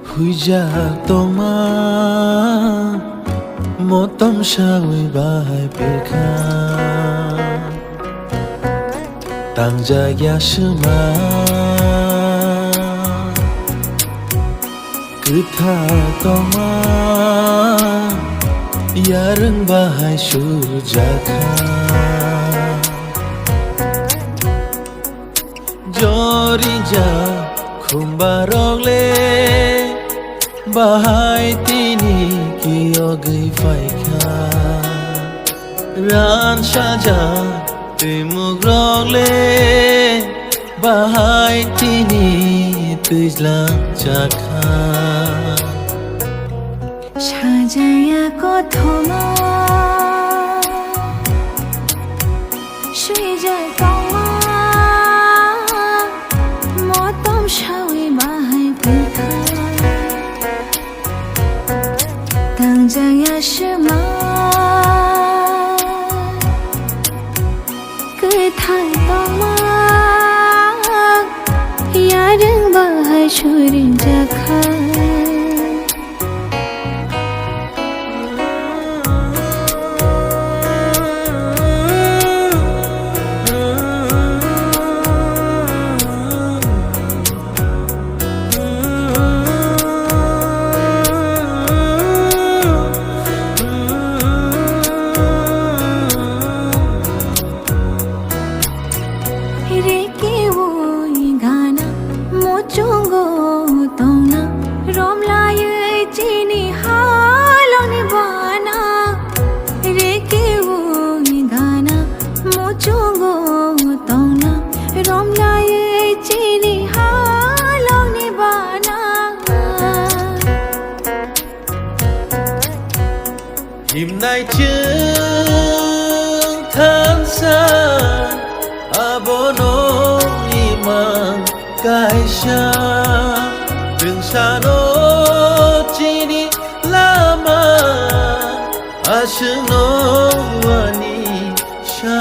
Huja toma motom shawi bahai peka tangja yashma kitha toma yareng bahai surjaka jorija khumbarole bahai tini ki ogai faika ran saja timugrole bahai tini tujlang jakha sajaya kothoma suija toma motom shawi bahai peka Tangjaya shema Kethai toma Yareng bahai shurin jakha Chungo tona rom lai chini halong ni bana reke wo gana mo chungo tona rom lai chini halong ni bana himnai chung than sa abono imang kaisha đừng xa nó chini lama asno ani sha